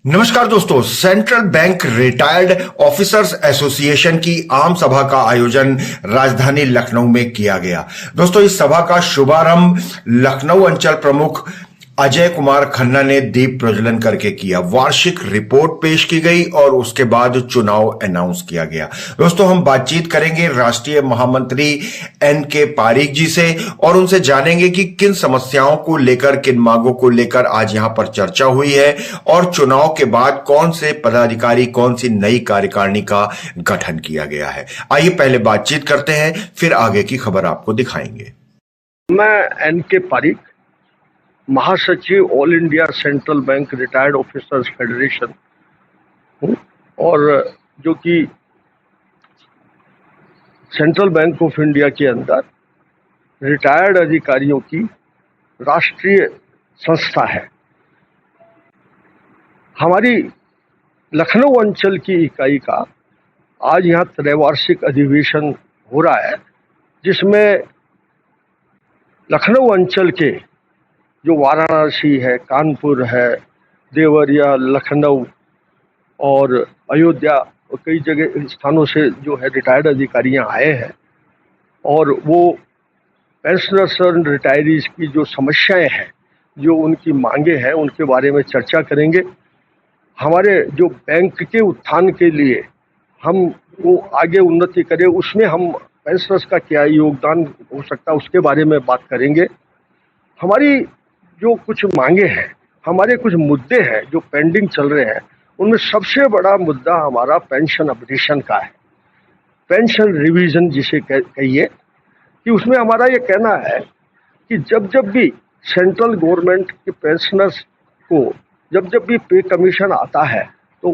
नमस्कार दोस्तों। Central bank retired officers association की आम सभा का आयोजन राजधानी लखनऊ में किया गया। दोस्तों, इस सभा का शुभारंभ लखनऊ अंचल प्रमुख अजय कुमार खन्ना ने दीप प्रज्वलन करके किया। वार्षिक रिपोर्ट पेश की गई और उसके बाद चुनाव अनाउंस किया गया। दोस्तों, हम बातचीत करेंगे राष्ट्रीय महामंत्री एन.के. पारीक जी से और उनसे जानेंगे कि किन समस्याओं को लेकर, किन मांगों को लेकर आज यहां पर चर्चा हुई है और चुनाव के बाद कौन से पदाधिकारी, कौन सी नई कार्यकारिणी का गठन किया गया है। आइए पहले बातचीत करते हैं, फिर आगे की खबर आपको दिखाएंगे। मैं एन.के. पारीक, महासचिव all India central bank retired officers federation हूँ और जो कि सेंट्रल बैंक ऑफ इंडिया के अंदर रिटायर्ड अधिकारियों की राष्ट्रीय संस्था है। हमारी लखनऊ अंचल की इकाई का आज यहाँ त्रैवार्षिक अधिवेशन हो रहा है, जिसमें लखनऊ अंचल के जो वाराणसी है, कानपुर है, देवरिया, लखनऊ और अयोध्या और कई जगह स्थानों से जो है रिटायर्ड अधिकारियां आए हैं और वो पेंशनर्स और रिटायरीज की जो समस्याएं हैं, जो उनकी मांगे हैं, उनके बारे में चर्चा करेंगे। हमारे जो बैंक के उत्थान के लिए हम वो आगे उन्नति करें, उसमें हम पेंशनर्स का क्या योगदान हो सकता है, उसके बारे में बात करेंगे। हमारी जो कुछ मांगे हैं, हमारे कुछ मुद्दे हैं जो पेंडिंग चल रहे हैं, उनमें सबसे बड़ा मुद्दा हमारा पेंशन अपडेशन का है, पेंशन रिवीजन जिसे कहिए। कि उसमें हमारा ये कहना है कि जब जब भी सेंट्रल गवर्नमेंट के पेंशनर्स को जब जब भी पे कमीशन आता है तो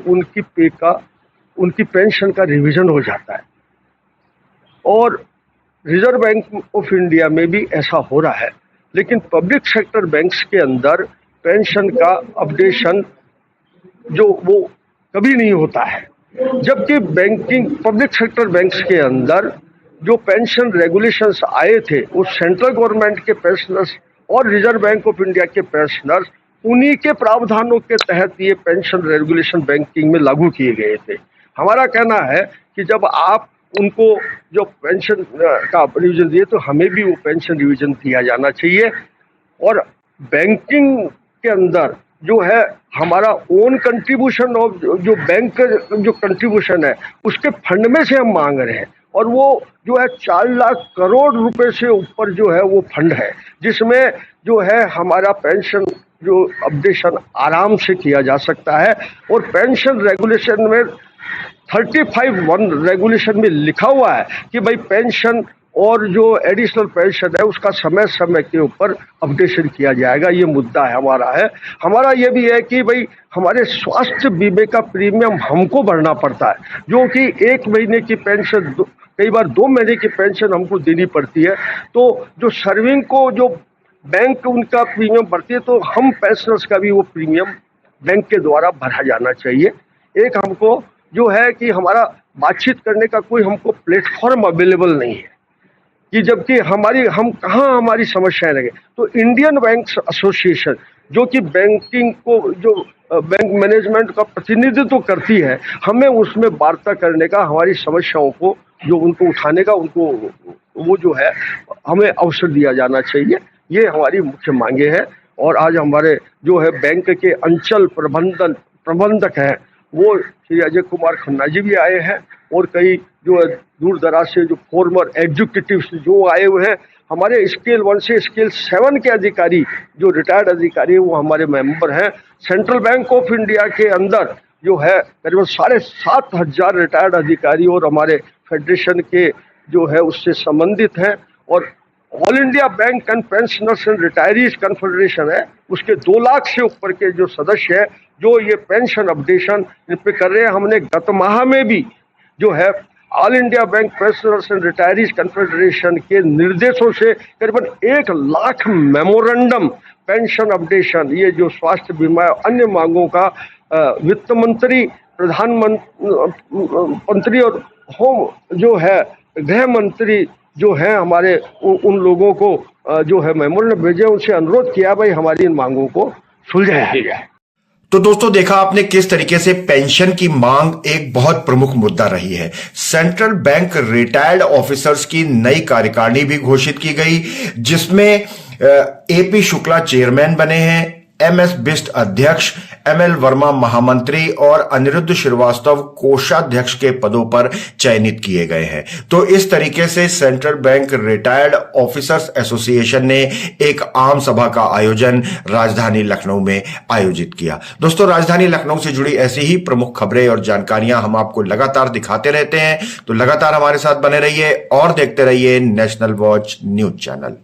उनकी पेंशन का रिवीजन हो जाता है। और रिजर्व बैंक ऑफ इंडिया में भी ऐसा हो रहा है, लेकिन पब्लिक सेक्टर बैंक्स के अंदर पेंशन का अपडेशन जो वो कभी नहीं होता है। जबकि पब्लिक सेक्टर बैंक्स के अंदर जो पेंशन रेगुलेशंस आए थे, वो सेंट्रल गवर्नमेंट के पेंशनर्स और रिजर्व बैंक ऑफ इंडिया के पेंशनर्स, उन्हीं के प्रावधानों के तहत ये पेंशन रेगुलेशन बैंकिंग में लागू किए गए थे। हमारा कहना है कि जब आप उनको जो पेंशन का रिवीजन दिए, तो हमें भी वो पेंशन रिवीजन दिया जाना चाहिए। और बैंकिंग के अंदर जो है हमारा ओन कंट्रीब्यूशन ऑफ जो बैंक जो कंट्रीब्यूशन है, उसके फंड में से हम मांग रहे हैं। और वो जो है 4 लाख करोड़ रुपए से ऊपर जो है वो फंड है, जिसमें जो है हमारा पेंशन जो अपडेशन आराम से किया जा सकता है। और पेंशन रेगुलेशन में 35(1) रेगुलेशन में लिखा हुआ है कि भाई पेंशन और जो एडिशनल पेंशन है उसका समय समय के ऊपर अपडेशन किया जाएगा। ये मुद्दा है हमारा ये भी है कि भाई हमारे स्वास्थ्य बीमे का प्रीमियम हमको भरना पड़ता है, जो कि 1 महीने की पेंशन कई बार 2 महीने की पेंशन हमको देनी पड़ती है। तो जो सर्विंग को जो बैंक उनका प्रीमियम भरती है, तो हम पेंशनर्स का भी वो प्रीमियम बैंक के द्वारा भरा जाना चाहिए। एक हमको जो है कि हमारा बातचीत करने का कोई हमको प्लेटफॉर्म अवेलेबल नहीं है, कि जबकि हम कहाँ हमारी समस्याएं लगे। तो इंडियन बैंक एसोसिएशन जो कि बैंकिंग को जो बैंक मैनेजमेंट का प्रतिनिधित्व करती है, हमें उसमें वार्ता करने का, हमारी समस्याओं को जो उनको उठाने का, उनको वो जो है हमें अवसर दिया जाना चाहिए। ये हमारी मुख्य मांगे हैं। और आज हमारे जो है बैंक के अंचल प्रबंधक हैं, वो श्री अजय कुमार खन्ना जी भी आए हैं और कई जो दूर दराज से जो फॉर्मर एग्जीक्यूटिव्स जो आए हुए हैं। हमारे स्केल 1 से स्केल 7 के अधिकारी जो रिटायर्ड अधिकारी हैं, वो हमारे मेंबर हैं। सेंट्रल बैंक ऑफ इंडिया के अंदर जो है करीबन 7,500 रिटायर्ड अधिकारी और हमारे फेडरेशन के जो है उससे संबंधित हैं। और all India bank and pensioners and retirees confederation है, उसके 2 लाख से ऊपर के जो सदस्य हैं जो ये पेंशन अपडेशन इन पे कर रहे हैं। हमने गत माह में भी जो है all India bank pensioners and retirees confederation के निर्देशों से करीबन 1 लाख मेमोरेंडम पेंशन अपडेशन, ये जो स्वास्थ्य बीमा अन्य मांगों का वित्त मंत्री, प्रधानमंत्री और होम जो है गृह मंत्री जो है हमारे उन लोगों को जो है मेमोरेंडम भेजे, उनसे अनुरोध किया भाई हमारी इन मांगों को सुलझाया जाए। तो दोस्तों देखा आपने किस तरीके से पेंशन की मांग एक बहुत प्रमुख मुद्दा रही है। सेंट्रल बैंक रिटायर्ड ऑफिसर्स की नई कार्यकारिणी भी घोषित की गई, जिसमें एपी शुक्ला चेयरमैन बने हैं, एमएस बिष्ट अध्यक्ष, एमएल वर्मा महामंत्री और अनिरुद्ध श्रीवास्तव कोषाध्यक्ष के पदों पर चयनित किए गए हैं। तो इस तरीके से central bank retired officers association ने एक आम सभा का आयोजन राजधानी लखनऊ में आयोजित किया। दोस्तों राजधानी लखनऊ से जुड़ी ऐसी ही प्रमुख खबरें और जानकारियां हम आपको लगातार दिखाते रहते हैं, तो लगातार हमारे साथ बने रहिए और देखते रहिए नेशनल वॉच न्यूज चैनल।